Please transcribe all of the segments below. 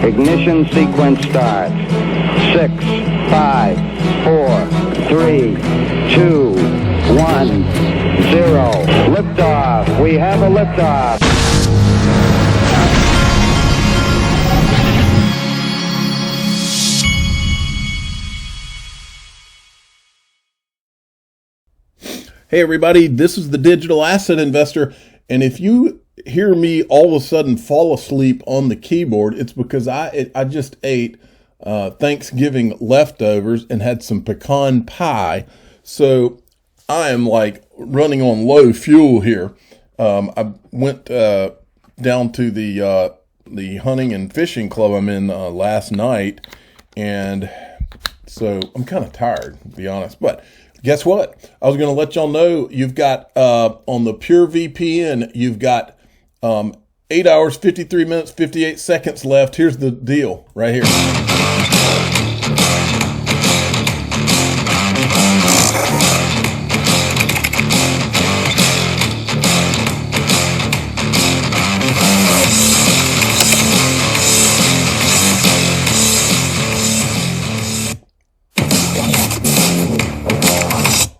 Ignition sequence starts. 6, 5, 4, 3, 2, 1, 0. Liftoff. We have a liftoff. Hey everybody, this is the Digital Asset Investor, and if you hear me all of a sudden fall asleep on the keyboard, it's because I just ate Thanksgiving leftovers and had some pecan pie, so I am like running on low fuel here. I went down to the hunting and fishing club I'm in last night, and so I'm kind of tired, to be honest, but guess what? I was going to let y'all know you've got, on the Pure VPN, you've got 8 hours, 53 minutes, 58 seconds left. Here's the deal right here.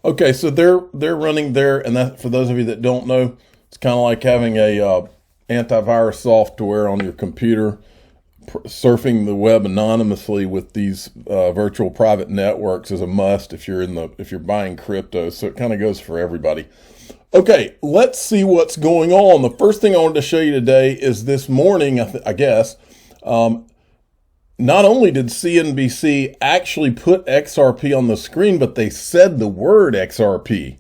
Okay, so they're running there, and that, for those of you that don't know, it's kind of like having a antivirus software on your computer, surfing the web anonymously with these virtual private networks is a must if you're buying crypto. So it kind of goes for everybody. Okay, let's see what's going on. The first thing I wanted to show you today is this morning, I guess. Not only did CNBC actually put XRP on the screen, but they said the word XRP,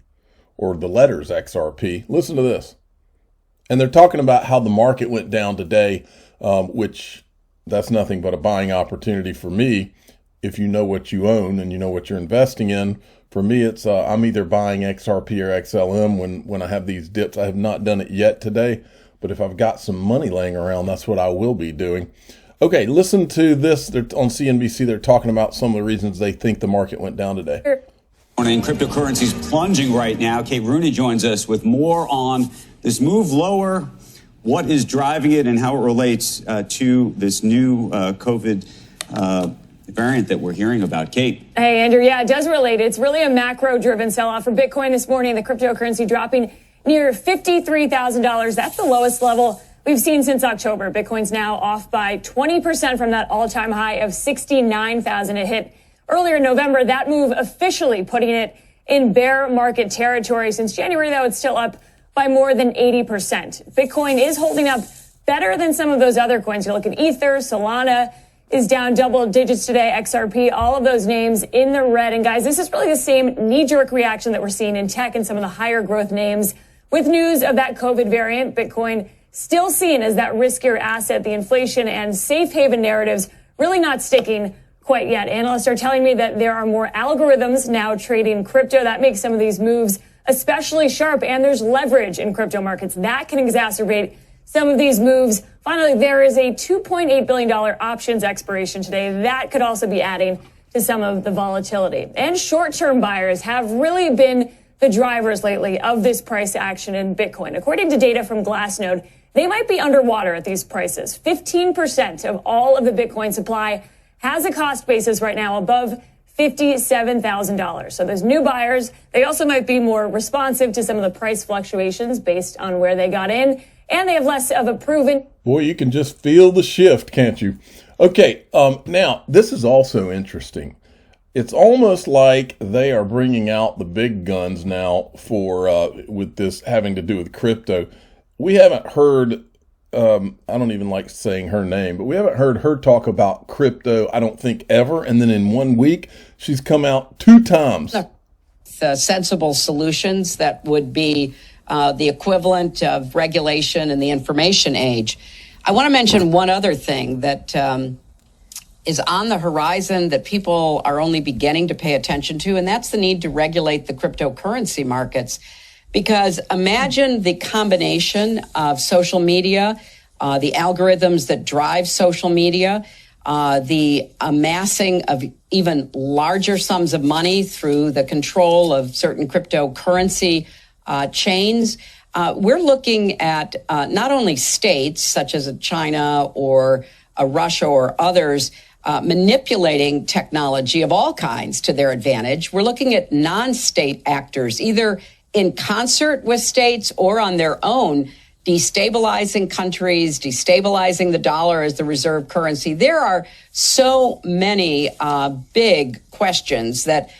or the letters XRP. Listen to this. And they're talking about how the market went down today, which that's nothing but a buying opportunity for me. If you know what you own and you know what you're investing in, for me, it's I'm either buying XRP or XLM when I have these dips. I have not done it yet today, but if I've got some money laying around, that's what I will be doing. Okay, listen to this. They're on CNBC. They're talking about some of the reasons they think the market went down today. And cryptocurrency's plunging right now. Kate Rooney joins us with more on this move lower, what is driving it, and how it relates to this new COVID variant that we're hearing about. Kate. Hey, Andrew. Yeah, it does relate. It's really a macro-driven sell-off for Bitcoin this morning. The cryptocurrency dropping near $53,000. That's the lowest level we've seen since October. Bitcoin's now off by 20% from that all-time high of 69,000 it hit earlier in November. That move officially putting it in bear market territory. Since January, though, it's still up by more than 80%. Bitcoin is holding up better than some of those other coins. You look at Ether, Solana is down double digits today, XRP, all of those names in the red. And guys, this is really the same knee-jerk reaction that we're seeing in tech and some of the higher growth names. With news of that COVID variant, Bitcoin still seen as that riskier asset, the inflation and safe haven narratives really not sticking quite yet. Analysts are telling me that there are more algorithms now trading crypto. That makes some of these moves especially sharp, and there's leverage in crypto markets that can exacerbate some of these moves. Finally, there is a $2.8 billion options expiration today. That could also be adding to some of the volatility. And short-term buyers have really been the drivers lately of this price action in Bitcoin. According to data from Glassnode, they might be underwater at these prices. 15% of all of the Bitcoin supply has a cost basis right now above $57,000. So those new buyers, they also might be more responsive to some of the price fluctuations based on where they got in, and they have less of a proven. Boy, you can just feel the shift, can't you? Okay, now this is also interesting. It's almost like they are bringing out the big guns now for with this having to do with crypto. We haven't heard, I don't even like saying her name, but we haven't heard her talk about crypto, I don't think, ever. And then in 1 week, she's come out 2 times. The sensible solutions that would be the equivalent of regulation in the information age. I want to mention one other thing that is on the horizon that people are only beginning to pay attention to, and that's the need to regulate the cryptocurrency markets. Because imagine the combination of social media, the algorithms that drive social media, the amassing of even larger sums of money through the control of certain cryptocurrency chains. We're looking at not only states such as China or Russia or others manipulating technology of all kinds to their advantage. We're looking at non-state actors, either in concert with states or on their own, destabilizing countries, destabilizing the dollar as the reserve currency. There are so many big questions that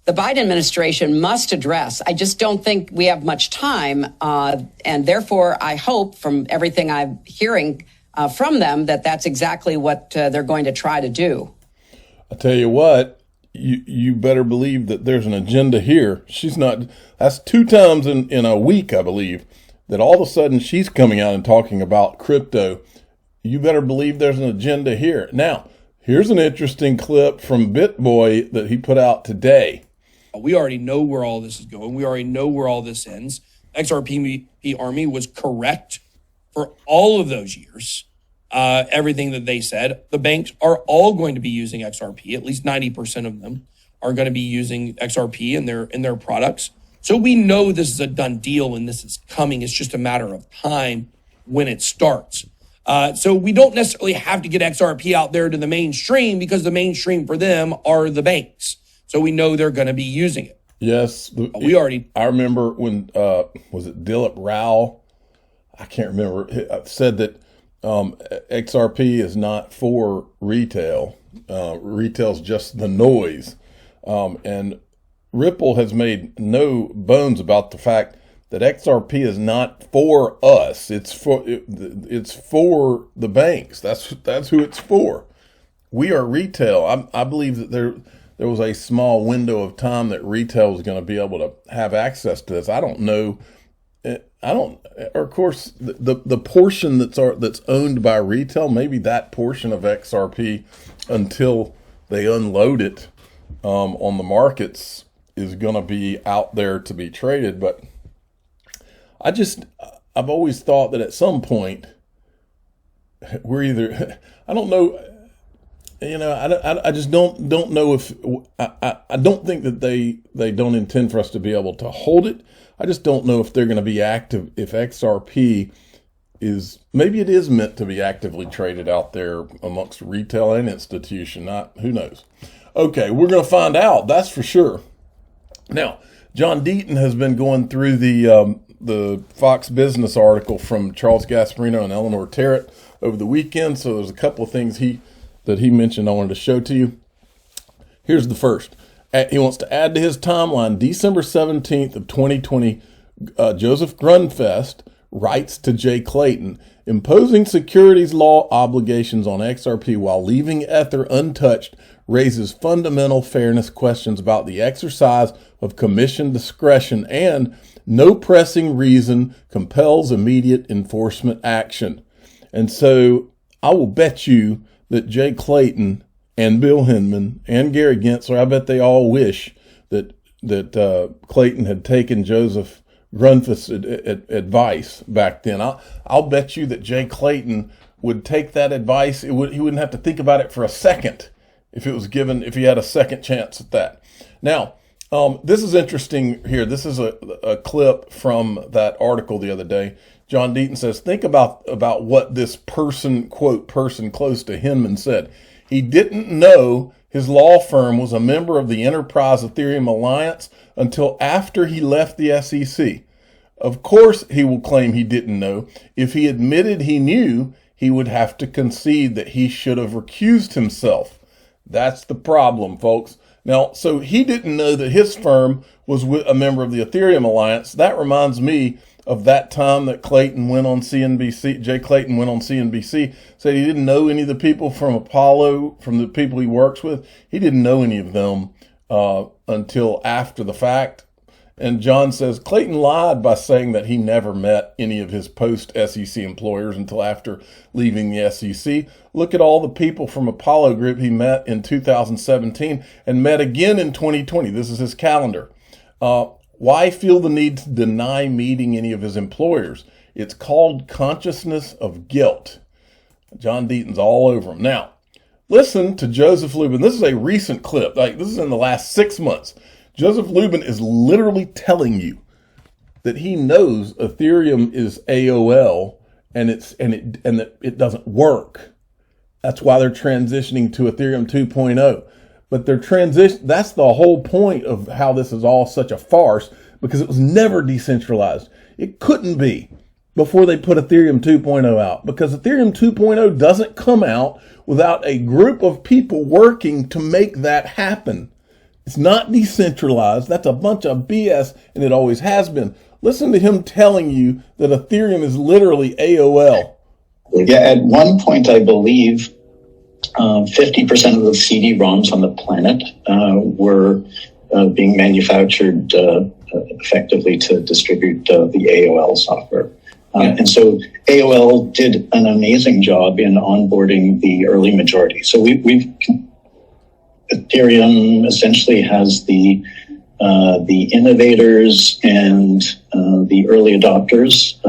the Biden administration must address. I just don't think we have much time. And therefore, I hope from everything I'm hearing from them that that's exactly what they're going to try to do. I tell you what, you better believe that there's an agenda here. That's 2 times in a week, I believe, that all of a sudden she's coming out and talking about crypto. You better believe there's an agenda here. Now, here's an interesting clip from BitBoy that he put out today. We already know where all this is going. We already know where all this ends. XRP Army was correct for all of those years. Everything that they said, the banks are all going to be using XRP. At least 90% of them are going to be using XRP in their products. So we know this is a done deal and this is coming. It's just a matter of time when it starts. So we don't necessarily have to get XRP out there to the mainstream because the mainstream for them are the banks. So we know they're going to be using it. Yes. I remember when, was it Dilip Rao? I can't remember. Said that XRP is not for retail. Retail's just the noise. And Ripple has made no bones about the fact that XRP is not for us. It's for the banks. That's who it's for. We are retail. I believe that there was a small window of time that retail was going to be able to have access to this. I don't know. Of course, the portion that's owned by retail, maybe that portion of XRP until they unload it on the markets is going to be out there to be traded. But I've always thought that at some point we're either, I don't know, I just don't know if, I don't think that they don't intend for us to be able to hold it. I just don't know if they're going to be active, if XRP maybe it is meant to be actively traded out there amongst retail and institution. Who knows? Okay, we're going to find out. That's for sure. Now, John Deaton has been going through the Fox Business article from Charles Gasparino and Eleanor Terrett over the weekend. So there's a couple of things that he mentioned I wanted to show to you. Here's the first. He wants to add to his timeline, December 17th of 2020, Joseph Grunfest writes to Jay Clayton, imposing securities law obligations on XRP while leaving Ether untouched raises fundamental fairness questions about the exercise of commission discretion and no pressing reason compels immediate enforcement action. And so I will bet you that Jay Clayton and Bill Hinman and Gary Gensler, I bet they all wish that Clayton had taken Joseph Grunfust's advice back then. I'll bet you that Jay Clayton would take that advice. He wouldn't have to think about it for a second if he had a second chance at that. Now, this is interesting here. This is a clip from that article the other day. John Deaton says, think about what this person, quote, person close to Hinman said. He didn't know his law firm was a member of the Enterprise Ethereum Alliance until after he left the SEC. Of course, he will claim he didn't know. If he admitted he knew, he would have to concede that he should have recused himself. That's the problem, folks. Now, so he didn't know that his firm was a member of the Ethereum Alliance. That reminds me of that time that Clayton went on CNBC, Jay Clayton went on CNBC, said he didn't know any of the people from Apollo, from the people he works with. He didn't know any of them until after the fact. And John says Clayton lied by saying that he never met any of his post-SEC employers until after leaving the SEC. Look at all the people from Apollo Group he met in 2017 and met again in 2020. This is his calendar. Why feel the need to deny meeting any of his employers? It's called consciousness of guilt. John Deaton's all over him. Now, listen to Joseph Lubin. This is a recent clip. This is in the last 6 months. Joseph Lubin is literally telling you that he knows Ethereum is AOL and that it doesn't work. That's why they're transitioning to Ethereum 2.0. But that's the whole point of how this is all such a farce, because it was never decentralized. It couldn't be before they put Ethereum 2.0 out, because Ethereum 2.0 doesn't come out without a group of people working to make that happen. It's not decentralized. That's a bunch of BS, and it always has been. Listen to him telling you that Ethereum is literally AOL. Yeah, at one point, I believe 50% of the CD-ROMs on the planet were being manufactured effectively to distribute the AOL software. And so AOL did an amazing job in onboarding the early majority. So Ethereum essentially has the innovators and the early adopters,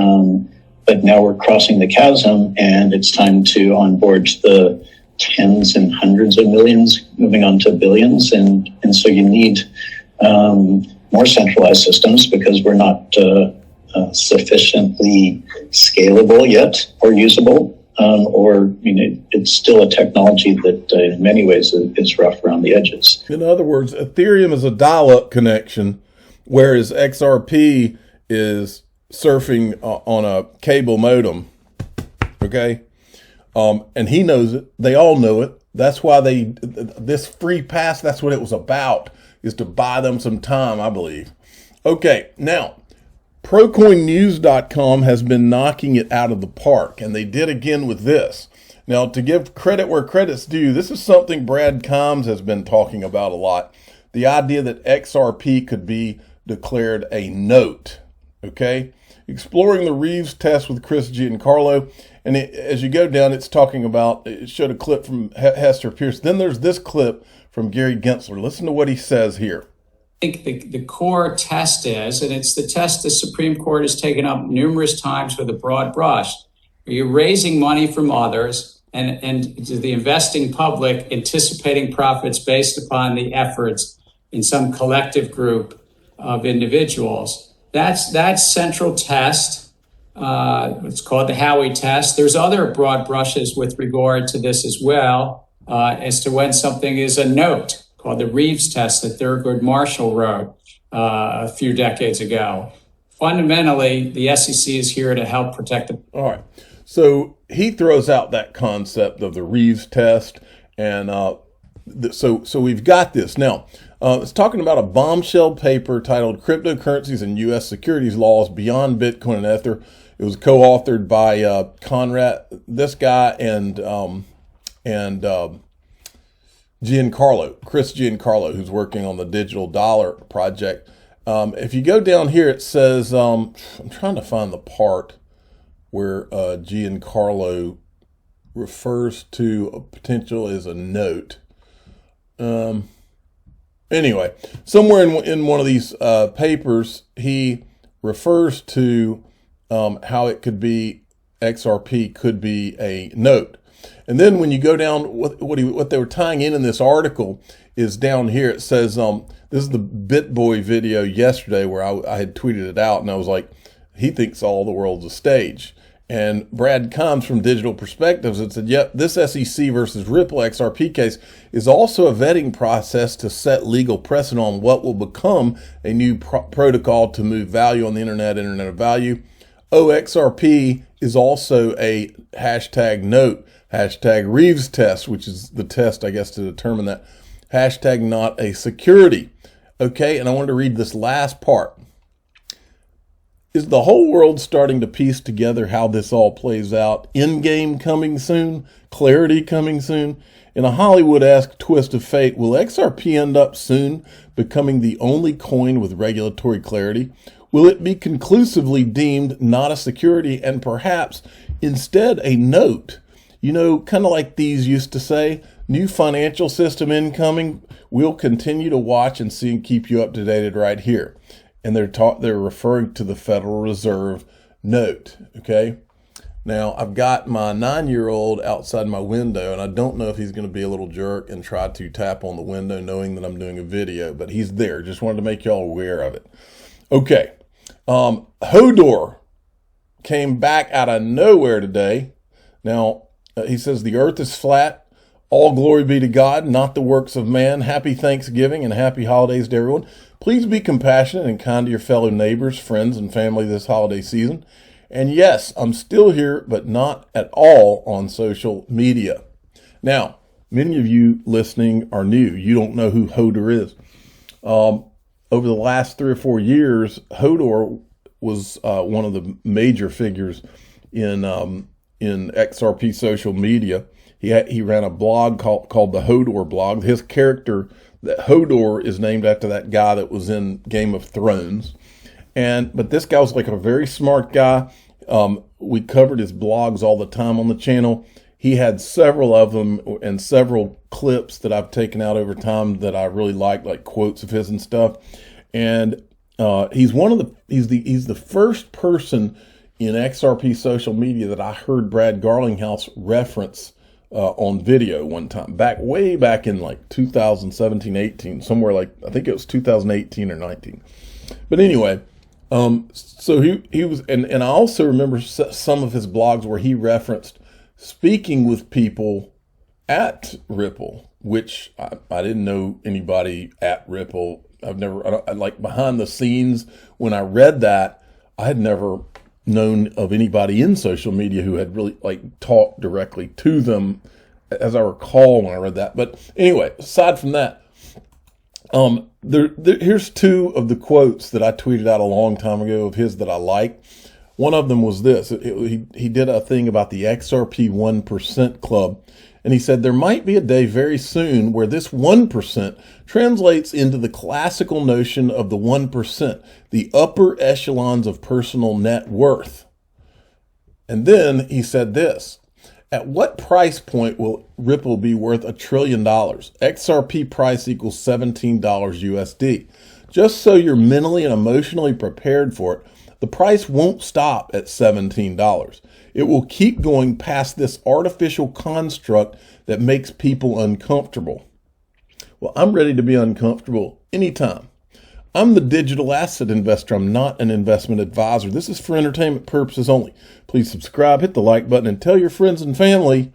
but now we're crossing the chasm, and it's time to onboard the tens and hundreds of millions, moving on to billions, and so you need more centralized systems, because we're not sufficiently scalable yet or usable. It's still a technology that in many ways is rough around the edges. In other words, Ethereum is a dial-up connection, whereas XRP is surfing on a cable modem. Okay? And he knows it. They all know it. That's why this free pass, that's what it was about, is to buy them some time, I believe. Okay, now, ProCoinNews.com has been knocking it out of the park, and they did again with this. Now, to give credit where credit's due, this is something Brad Combs has been talking about a lot. The idea that XRP could be declared a note, okay? Exploring the Reves test with Chris Giancarlo. And as you go down, it's talking about, it showed a clip from Hester Pierce. Then there's this clip from Gary Gensler. Listen to what he says here. I think the core test is, and it's the test the Supreme Court has taken up numerous times with a broad brush. Are you raising money from others and the investing public anticipating profits based upon the efforts in some collective group of individuals? That's central test. It's called the Howey test. There's other broad brushes with regard to this as well, as to when something is a note, called the Reves test that Thurgood Marshall wrote a few decades ago. Fundamentally, the SEC is here to help protect the... All right. So he throws out that concept of the Reves test. And so we've got this. Now, it's talking about a bombshell paper titled Cryptocurrencies and U.S. Securities Laws Beyond Bitcoin and Ether. It was co-authored by Conrad, this guy, and Giancarlo, Chris Giancarlo, who's working on the digital dollar project. If you go down here, it says, I'm trying to find the part where Giancarlo refers to a potential as a note. Anyway, somewhere in one of these papers, he refers to how it could be, XRP could be a note. And then when you go down, what they were tying in this article is down here. It says, this is the BitBoy video yesterday where I had tweeted it out, and I was like, he thinks all the world's a stage. And Brad Combs from Digital Perspectives had said, yep, this SEC versus Ripple XRP case is also a vetting process to set legal precedent on what will become a new protocol to move value on the internet of value. XRP is also a hashtag note, hashtag Reves test, which is the test, I guess, to determine that. Hashtag not a security. Okay, and I wanted to read this last part. Is the whole world starting to piece together how this all plays out? Endgame coming soon? Clarity coming soon? In a Hollywood-esque twist of fate, will XRP end up soon becoming the only coin with regulatory clarity? Will it be conclusively deemed not a security and perhaps instead a note? You know, kind of like these used to say, new financial system incoming. We'll continue to watch and see and keep you up to date right here. And they're referring to the Federal Reserve note, okay? Now, I've got my 9-year-old outside my window, and I don't know if he's going to be a little jerk and try to tap on the window knowing that I'm doing a video, but he's there. Just wanted to make y'all aware of it. Okay. Hodor came back out of nowhere today. Now, He says, the earth is flat. All glory be to God, not the works of man. Happy Thanksgiving and happy holidays to everyone. Please be compassionate and kind to your fellow neighbors, friends, and family this holiday season. And yes, I'm still here, but not at all on social media. Now, many of you listening are new. You don't know who Hedera is. Over the last 3 or 4 years, Hedera was one of the major figures in XRP social media. He ran a blog called the Hedera blog. His character, that Hedera, is named after that guy that was in Game of Thrones. But this guy was like a very smart guy. We covered his blogs all the time on the channel. He had several of them and several clips that I've taken out over time that I really like quotes of his and stuff. And he's the first person in XRP social media that I heard Brad Garlinghouse reference on video one time, way back in like 2017, 18, somewhere like, I think it was 2018 or 19. But anyway, so he was, and I also remember some of his blogs where he referenced speaking with people at Ripple, which I didn't know anybody at Ripple. Like behind the scenes, when I read that, I had never known of anybody in social media who had really like talked directly to them, as I recall when I read that. But anyway, aside from that, here's 2 of the quotes that I tweeted out a long time ago of his that I like. One of them was this. He did a thing about the XRP 1% club. And he said, there might be a day very soon where this 1% translates into the classical notion of the 1%, the upper echelons of personal net worth. And then he said this, at what price point will Ripple be worth $1 trillion? XRP price equals $17 USD. Just so you're mentally and emotionally prepared for it, the price won't stop at $17. It will keep going past this artificial construct that makes people uncomfortable. Well, I'm ready to be uncomfortable anytime. I'm the digital asset investor. I'm not an investment advisor. This is for entertainment purposes only. Please subscribe, hit the like button, and tell your friends and family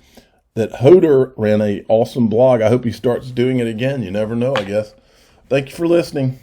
that Hedera ran an awesome blog. I hope he starts doing it again. You never know, I guess. Thank you for listening.